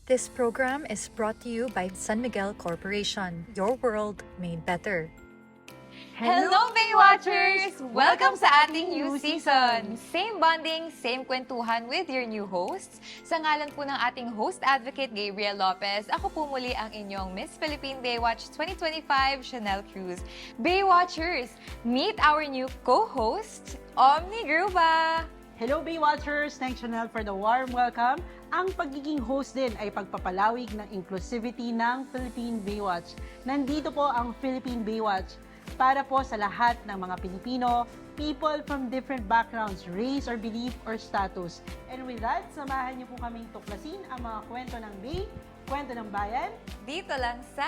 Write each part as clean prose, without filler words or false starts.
This program is brought to you by San Miguel Corporation, your world made better. Hello, Baywatchers! Welcome sa ating new season! Same bonding, same kwentuhan with your new hosts. Sa ngalan po ng ating host advocate Gabriel Lopez, ako po muli ang inyong Miss Philippine Baywatch 2025, Chanel Cruz. Baywatchers, meet our new co-host, Omni Gruba! Hello Baywatchers! Thanks Chanel for the warm welcome. Ang pagiging host din ay pagpapalawig ng inclusivity ng Philippine Baywatch. Nandito po ang Philippine Baywatch para po sa lahat ng mga Pilipino, people from different backgrounds, race or belief or status. And with that, samahan niyo po kaming tuklasin ang mga kwento ng Bay, kwento ng bayan, Dito lang sa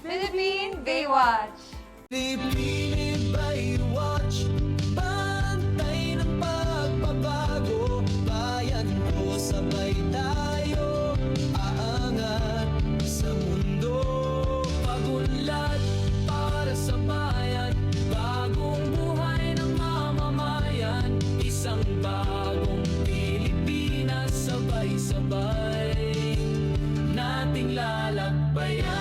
Philippine Baywatch! Philippine Baywatch, bantay ng pagbabago, bayan ko sabay tayo, aangat sa mundo, pagunlad para sa bayan, bagong buhay ng mamamayan, isang bagong Pilipinas, sabay-sabay nating lalakbayan.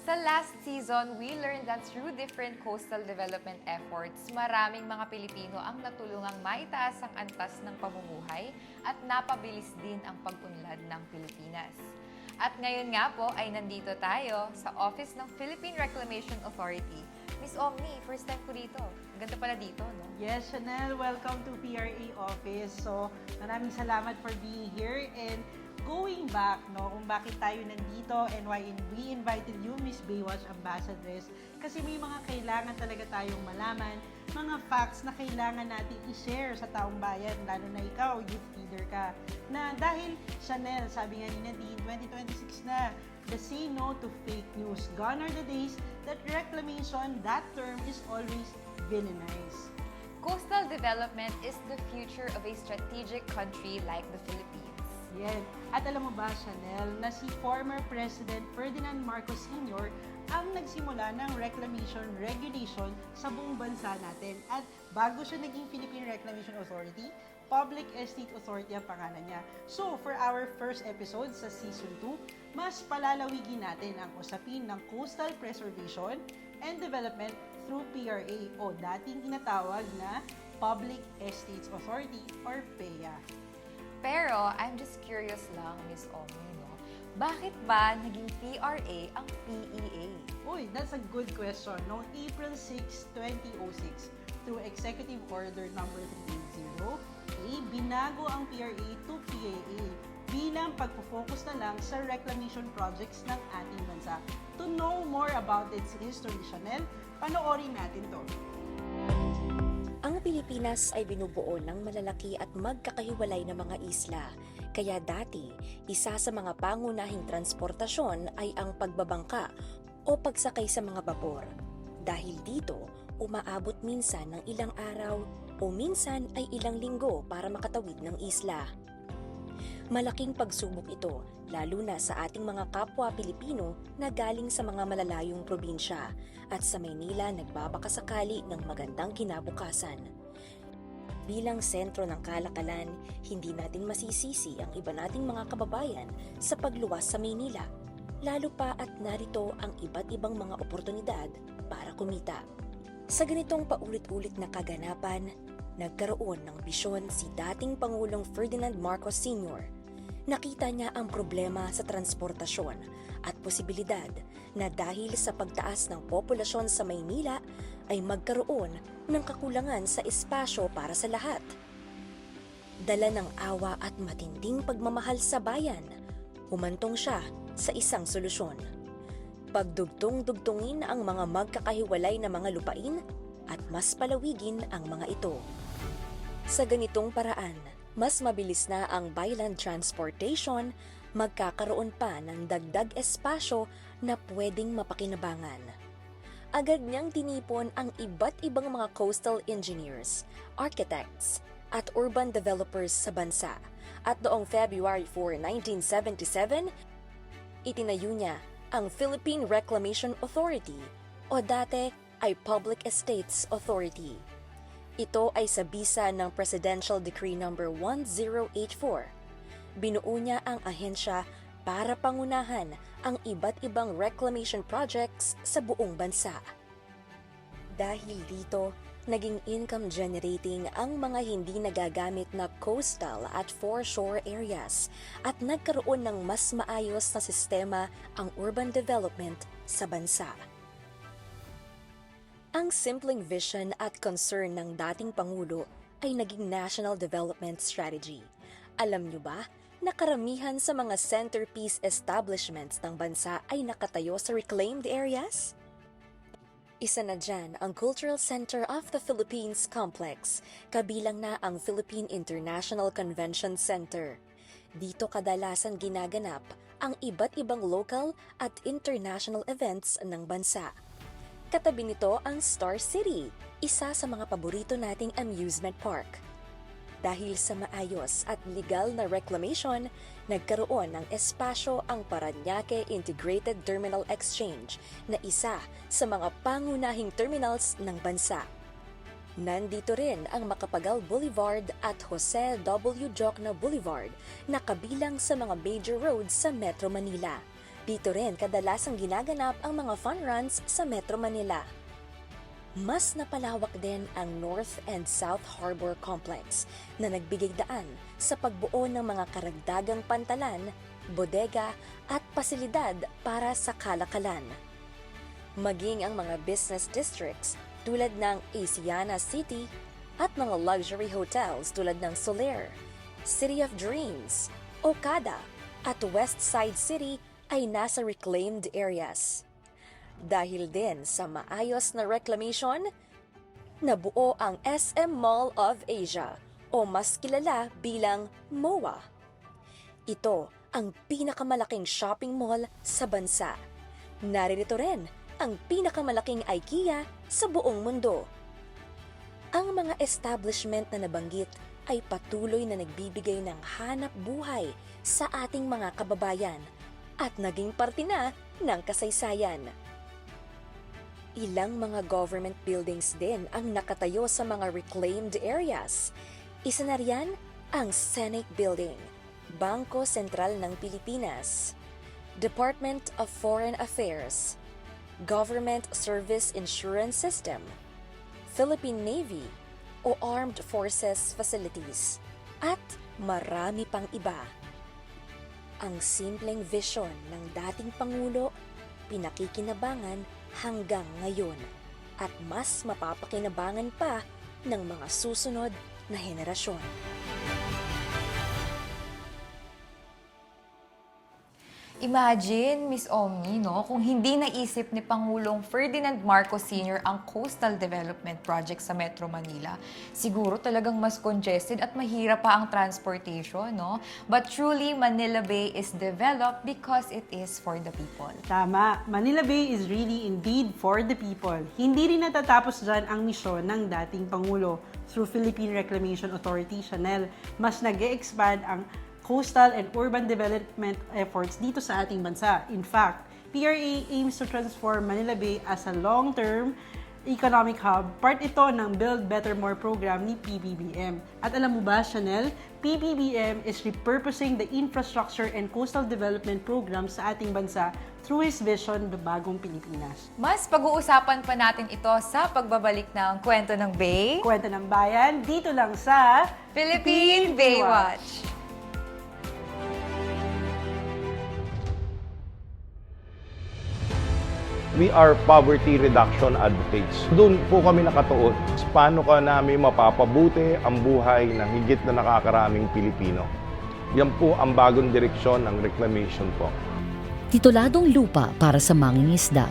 Sa last season, we learned that through different coastal development efforts, maraming mga Pilipino ang natulungang maitaas ang antas ng pamumuhay at napabilis din ang pag-unlad ng Pilipinas. At ngayon nga po ay nandito tayo sa office ng Philippine Reclamation Authority. Miss Omni, first time po dito. Ganda pala dito, no? Yes, Chanel, welcome to PRA office. So, maraming salamat for being here and going back, no, kung bakit tayo nandito and why we invited you, Miss Baywatch Ambassadress, kasi may mga kailangan talaga tayong malaman, mga facts na kailangan natin i-share sa taong bayan, lalo na ikaw, youth leader ka, na dahil, Chanel, sabi nga ni Nadine, 2026 na, the say no to fake news. Gone are the days that reclamation, that term is always villainized. Coastal development is the future of a strategic country like the Philippines. Yan. At alam mo ba, Chanel, na si former President Ferdinand Marcos Sr. ang nagsimula ng reclamation regulation sa buong bansa natin. At bago siya naging Philippine Reclamation Authority, Public Estate Authority ang pangalan niya. So, for our first episode sa Season 2, mas palalawigin natin ang usapin ng coastal preservation and development through PRA o dating tinatawag na Public Estates Authority or PEA. Pero, I'm just curious lang, Miss Omni, no? Bakit ba naging PRA ang PEA? Uy, that's a good question. Noong April 6, 2006, through Executive Order number 380, binago ang PRA to PAA bilang pagpo-focus na lang sa reclamation projects ng ating bansa. To know more about its history, Chanel, panoorin natin to. Ang Pilipinas ay binubuo ng malalaki at magkakahiwalay na mga isla. Kaya dati, isa sa mga pangunahing transportasyon ay ang pagbabangka o pagsakay sa mga vapor. Dahil dito, umaabot minsan ng ilang araw o minsan ay ilang linggo para makatawid ng isla. Malaking pagsubok ito, lalo na sa ating mga kapwa Pilipino na galing sa mga malalayong probinsya at sa Maynila nagbabakasakali ng magandang kinabukasan. Bilang sentro ng kalakalan, hindi natin masisisi ang iba nating mga kababayan sa pagluwas sa Maynila, lalo pa at narito ang iba't ibang mga oportunidad para kumita. Sa ganitong paulit-ulit na kaganapan, nagkaroon ng bisyon si dating Pangulong Ferdinand Marcos Sr. Nakita niya ang problema sa transportasyon at posibilidad na dahil sa pagtaas ng populasyon sa Maynila ay magkaroon ng kakulangan sa espasyo para sa lahat. Dala ng awa at matinding pagmamahal sa bayan, humantong siya sa isang solusyon. Pagdugtong-dugtungin ang mga magkakahiwalay na mga lupain at mas palawigin ang mga ito. Sa ganitong paraan, mas mabilis na ang byland transportation, magkakaroon pa ng dagdag espasyo na pwedeng mapakinabangan. agad niyang tinipon ang iba't ibang mga coastal engineers, architects, at urban developers sa bansa. At noong February 4, 1977, itinayo niya ang Philippine Reclamation Authority o dati ay Public Estates Authority. Ito ay sa bisa ng Presidential Decree No. 1084. Binuo niya ang ahensya para pangunahan ang iba't ibang reclamation projects sa buong bansa. Dahil dito, naging income generating ang mga hindi nagagamit na coastal at foreshore areas at nagkaroon ng mas maayos na sistema ang urban development sa bansa. Ang simpleng vision at concern ng dating Pangulo ay naging National Development Strategy. Alam niyo ba na karamihan sa mga centerpiece establishments ng bansa ay nakatayo sa reclaimed areas? Isa na dyan ang Cultural Center of the Philippines Complex, kabilang na ang Philippine International Convention Center. Dito kadalasan ginaganap ang iba't ibang local at international events ng bansa. Katabi nito ang Star City, isa sa mga paborito nating amusement park. Dahil sa maayos at legal na reclamation, nagkaroon ng espasyo ang Parañaque Integrated Terminal Exchange na isa sa mga pangunahing terminals ng bansa. Nandito rin ang Macapagal Boulevard at Jose W. Jocna Boulevard na kabilang sa mga major roads sa Metro Manila. Dito rin kadalasang ginaganap ang mga fun runs sa Metro Manila. Mas napalawak din ang North and South Harbor Complex na nagbigay daan sa pagbuo ng mga karagdagang pantalan, bodega at pasilidad para sa kalakalan. Maging ang mga business districts tulad ng Asiana City at mga luxury hotels tulad ng Soler, City of Dreams, Okada at West Side City ay nasa reclaimed areas. Dahil din sa maayos na reclamation, nabuo ang SM Mall of Asia o mas kilala bilang MOA. Ito ang pinakamalaking shopping mall sa bansa. Naririto rin ang pinakamalaking IKEA sa buong mundo. Ang mga establishment na nabanggit ay patuloy na nagbibigay ng hanap buhay sa ating mga kababayan at naging parte na ng kasaysayan. Ilang mga government buildings din ang nakatayo sa mga reclaimed areas. Isa na riyan ang Senate Building, Bangko Sentral ng Pilipinas, Department of Foreign Affairs, Government Service Insurance System, Philippine Navy o Armed Forces Facilities, at marami pang iba. Ang simpleng vision ng dating Pangulo, pinakikinabangan hanggang ngayon at mas mapapakinabangan pa ng mga susunod na henerasyon. Imagine, Miss Omni, no, kung hindi naisip ni Pangulong Ferdinand Marcos Sr. ang Coastal Development Project sa Metro Manila, siguro talagang mas congested at mahirap pa ang transportation, no? But truly, Manila Bay is developed because it is for the people. Tama, Manila Bay is really indeed for the people. Hindi rin natatapos dyan ang misyon ng dating Pangulo. Through Philippine Reclamation Authority, Chanel, mas nag-e-expand ang coastal and urban development efforts dito sa ating bansa. In fact, PRA aims to transform Manila Bay as a long-term economic hub. Part ito ng Build Better More program ni PBBM. At alam mo ba, Chanel, PBBM is repurposing the infrastructure and coastal development programs sa ating bansa through his vision, The Bagong Pilipinas. Mas pag-uusapan pa natin ito sa pagbabalik ng Kwento ng Bay. Kwento ng Bayan, dito lang sa Philippine Baywatch. We are poverty reduction advocates. Doon po kami nakatuon. Paano ka namin mapapabuti ang buhay ng higit na nakakaraming Pilipino? Yan po ang bagong direksyon ng reclamation po. Tituladong lupa para sa mangingisda.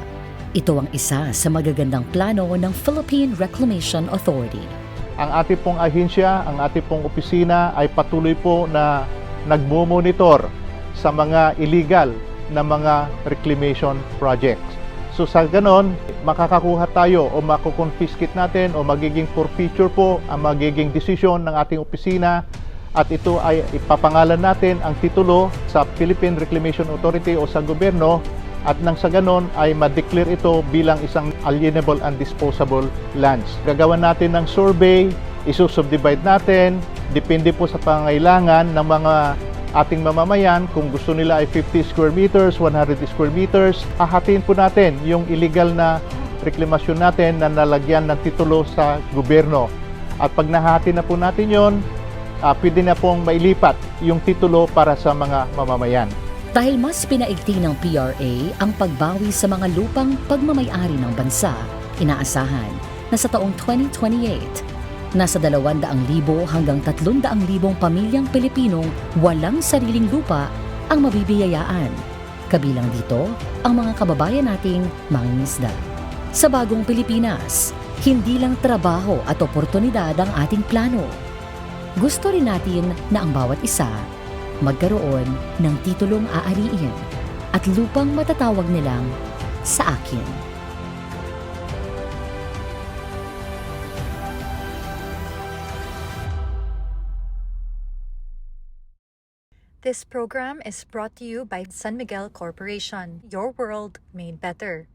Ito ang isa sa magagandang plano ng Philippine Reclamation Authority. Ang ating pong ahensya, ang ating pong opisina ay patuloy po na nagmo-monitor sa mga illegal na mga reclamation projects. So sa ganon, makakakuha tayo o makukonfiscate natin o magiging forfeiture po ang magiging desisyon ng ating opisina at ito ay ipapangalan natin ang titulo sa Philippine Reclamation Authority o sa gobyerno at nang sa ganon ay ma-declare ito bilang isang alienable and disposable lands. Gagawa natin ng survey, isusubdivide natin, depende po sa pangailangan ng mga ating mamamayan, kung gusto nila ay 50 square meters, 100 square meters, hahatiin po natin yung illegal na reklamasyon natin na nalagyan ng titulo sa gobyerno. At pag nahati na po natin yon, pwede na pong mailipat yung titulo para sa mga mamamayan. Dahil mas pinaigting ng PRA ang pagbawi sa mga lupang pagmamayari ng bansa, inaasahan na sa taong 2028, nasa 200,000 hanggang 300,000 pamilyang Pilipinong walang sariling lupa ang mabibiyayaan. Kabilang dito ang mga kababayan nating mangingisda. Sa bagong Pilipinas, hindi lang trabaho at oportunidad ang ating plano. Gusto rin natin na ang bawat isa magkaroon ng titulong aariin at lupang matatawag nilang sa akin. This program is brought to you by San Miguel Corporation, your world made better.